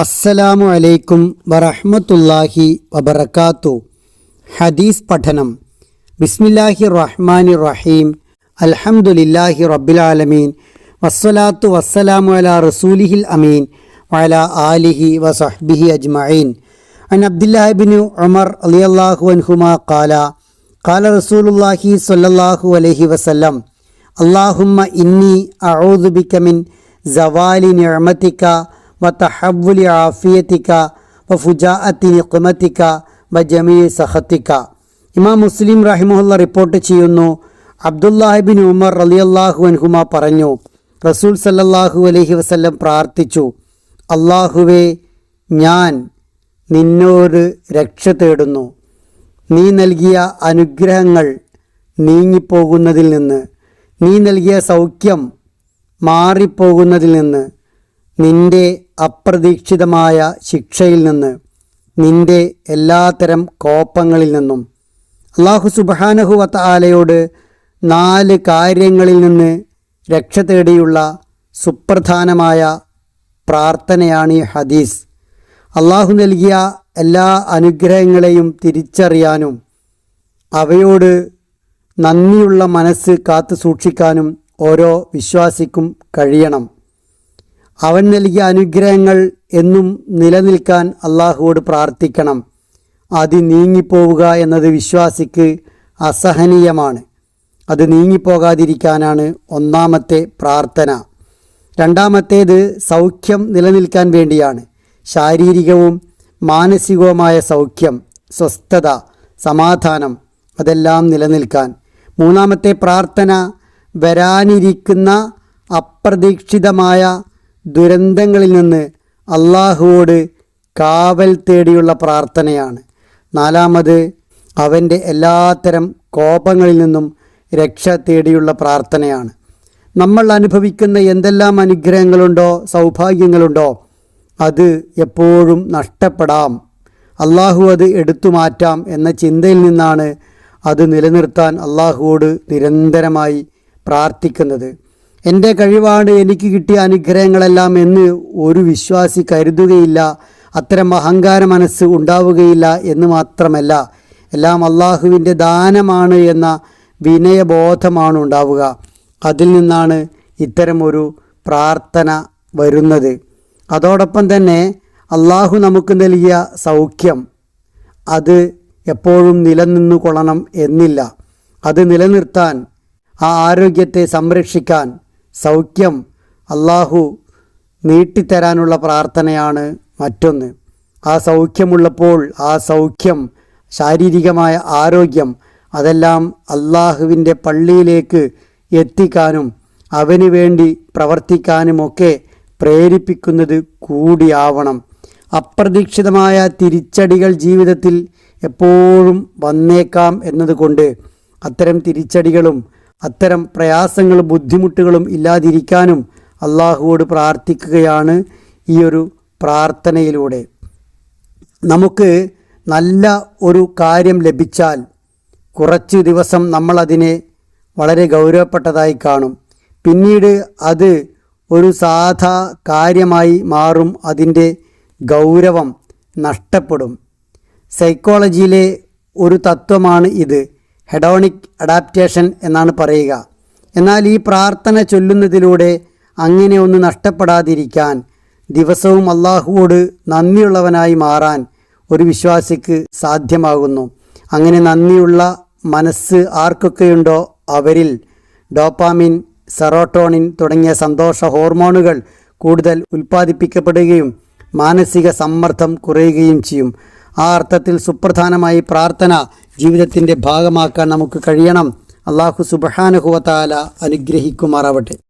അസ്സലാമു അലൈക്കും വറഹ്മത്തുള്ളാഹി വബറകാത്തു. ഹദീസ് പഠനം. ബിസ്മില്ലാഹിർ റഹ്മാനിർ റഹീം. അൽഹംദുലില്ലാഹി റബ്ബിൽ ആലമീൻ. വസ്സലാത്തു വസ്സലാമു അലാ റസൂലിഹിൽ അമീൻ വഅലാ ആലിഹി വസഹ്ബിഹി അജ്മഈൻ. അൻ അബ്ദുല്ലാഹി ഇബ്നു ഉമർ റളിയല്ലാഹു അൻഹുമാ ഖാല ഖാല റസൂലുള്ളാഹി സ്വല്ലല്ലാഹു അലൈഹി വസല്ലം അല്ലാഹുമ്മ ഇന്നി അഊദു ബിക മിൻ സവാലി നിഅമതിക വതഹവ്വുലി ആഫിയതിക വഫുജാഅത്തി നിഖ്മതിക വജമീ സഖതിക. ഇമാം മുസ്ലിം റഹിമഹുല്ലാഹ് റിപ്പോർട്ട് ചെയ്യുന്നു, അബ്ദുല്ലാഹി ഇബ്നു ഉമർ റളിയല്ലാഹു അൻഹുമാ പറഞ്ഞു, റസൂൽ സല്ലല്ലാഹു അലൈഹി വസല്ലം പ്രാർത്ഥിച്ചു, അല്ലാഹുവേ, ഞാൻ നിന്നോട് രക്ഷ തേടുന്നു. നീ നൽകിയ അനുഗ്രഹങ്ങൾ നീങ്ങിപ്പോകുന്നതിൽ നിന്ന്, നീ നൽകിയ സൗഖ്യം മാറിപ്പോകുന്നതിൽ നിന്ന്, നിന്റെ അപ്രതീക്ഷിതമായ ശിക്ഷയിൽ നിന്ന്, നിന്റെ എല്ലാത്തരം കോപങ്ങളിൽ നിന്നും. അല്ലാഹു സുബ്ഹാനഹു വ തആലയോട് 4 കാര്യങ്ങളിൽ നിന്ന് രക്ഷ തേടിയുള്ള സുപ്രധാനമായ പ്രാർത്ഥനയാണ് ഈ ഹദീസ്. അല്ലാഹു നൽകിയ എല്ലാ അനുഗ്രഹങ്ങളെയും തിരിച്ചറിയാനും അവയോട് നന്ദിയുള്ള മനസ്സ് കാത്തു സൂക്ഷിക്കാനും ഓരോ വിശ്വാസിക്കും കഴിയണം. അവൻ നൽകിയ അനുഗ്രഹങ്ങൾ എന്നും നിലനിൽക്കാൻ അള്ളാഹുവോട് പ്രാർത്ഥിക്കണം. അത് നീങ്ങിപ്പോവുക എന്നത് വിശ്വാസിക്ക് അസഹനീയമാണ്. അത് നീങ്ങിപ്പോകാതിരിക്കാനാണ് ഒന്നാമത്തെ പ്രാർത്ഥന. രണ്ടാമത്തേത് സൗഖ്യം നിലനിൽക്കാൻ വേണ്ടിയാണ്. ശാരീരികവും മാനസികവുമായ സൗഖ്യം, സ്വസ്ഥത, സമാധാനം അതെല്ലാം നിലനിൽക്കാൻ. മൂന്നാമത്തെ പ്രാർത്ഥന വരാനിരിക്കുന്ന അപ്രതീക്ഷിതമായ ദുരന്തങ്ങളിൽ നിന്ന് അള്ളാഹുവോട് കാവൽ തേടിയുള്ള പ്രാർത്ഥനയാണ്. നാലാമത് അവൻ്റെ എല്ലാത്തരം കോപങ്ങളിൽ നിന്നും രക്ഷ തേടിയുള്ള പ്രാർത്ഥനയാണ്. നമ്മൾ അനുഭവിക്കുന്ന എന്തെല്ലാം അനുഗ്രഹങ്ങളുണ്ടോ, സൗഭാഗ്യങ്ങളുണ്ടോ, അത് എപ്പോഴും നഷ്ടപ്പെടാം. അള്ളാഹു അത് എടുത്തു മാറ്റാം എന്ന ചിന്തയിൽ നിന്നാണ് അത് നിലനിർത്താൻ അള്ളാഹുവോട് നിരന്തരമായി പ്രാർത്ഥിക്കുന്നത്. എൻ്റെ കഴിവാണ് എനിക്ക് കിട്ടിയ അനുഗ്രഹങ്ങളെല്ലാം എന്ന് ഒരു വിശ്വാസി കരുതുകയില്ല. അത്തരം അഹങ്കാര മനസ്സ് ഉണ്ടാവുകയില്ല എന്ന് മാത്രമല്ല, എല്ലാം അള്ളാഹുവിൻ്റെ ദാനമാണ് എന്ന വിനയബോധമാണ് ഉണ്ടാവുക. അതിൽ നിന്നാണ് ഇത്തരമൊരു പ്രാർത്ഥന വരുന്നത്. അതോടൊപ്പം തന്നെ അള്ളാഹു നമുക്ക് നൽകിയ സൗഖ്യം അത് എപ്പോഴും നിലനിന്നു കൊള്ളണം എന്നില്ല. അത് നിലനിർത്താൻ, ആ ആരോഗ്യത്തെ സംരക്ഷിക്കാൻ, സൗഖ്യം അള്ളാഹു നീട്ടിത്തരാനുള്ള പ്രാർത്ഥനയാണ് മറ്റൊന്ന്. ആ സൗഖ്യമുള്ളപ്പോൾ ആ സൗഖ്യം, ശാരീരികമായ ആരോഗ്യം അതെല്ലാം അള്ളാഹുവിൻ്റെ പള്ളിയിലേക്ക് എത്തിക്കാനും അവന് വേണ്ടി പ്രവർത്തിക്കാനുമൊക്കെ പ്രേരിപ്പിക്കുന്നത് കൂടിയാവണം. അപ്രതീക്ഷിതമായ തിരിച്ചടികൾ ജീവിതത്തിൽ എപ്പോഴും വന്നേക്കാം എന്നതുകൊണ്ട് അത്തരം തിരിച്ചടികളും അത്തരം പ്രയാസങ്ങളും ബുദ്ധിമുട്ടുകളും ഇല്ലാതിരിക്കാനും അള്ളാഹുവോട് പ്രാർത്ഥിക്കുകയാണ് ഈ ഒരു പ്രാർത്ഥനയിലൂടെ. നമുക്ക് നല്ല ഒരു കാര്യം ലഭിച്ചാൽ കുറച്ച് ദിവസം നമ്മളതിനെ വളരെ ഗൗരവപ്പെട്ടതായി കാണും. പിന്നീട് അത് ഒരു സാധാ കാര്യമായി മാറും. അതിൻ്റെ ഗൗരവം നഷ്ടപ്പെടും. സൈക്കോളജിയിലെ ഒരു തത്വമാണ് ഇത്. ഹെഡോണിക് അഡാപ്റ്റേഷൻ എന്നാണ് പറയുക. എന്നാൽ ഈ പ്രാർത്ഥന ചൊല്ലുന്നതിലൂടെ അങ്ങനെ ഒന്ന് നഷ്ടപ്പെടാതിരിക്കാൻ, ദിവസവും അള്ളാഹുവോട് നന്ദിയുള്ളവനായി മാറാൻ ഒരു വിശ്വാസിക്ക് സാധ്യമാകുന്നു. അങ്ങനെ നന്ദിയുള്ള മനസ്സ് ആർക്കൊക്കെയുണ്ടോ അവരിൽ ഡോപ്പാമിൻ, സെറോട്ടോണിൻ തുടങ്ങിയ സന്തോഷ ഹോർമോണുകൾ കൂടുതൽ ഉൽപ്പാദിപ്പിക്കപ്പെടുകയും മാനസിക സമ്മർദ്ദം കുറയുകയും ചെയ്യും. ആ അർത്ഥത്തിൽ സുപ്രധാനമായി പ്രാർത്ഥന ജീവിതത്തിൻ്റെ ഭാഗമാക്കാൻ നമുക്ക് കഴിയണം. അല്ലാഹു സുബ്ഹാനഹു വ തആല അനുഗ്രഹിക്കുമാറാവട്ടെ.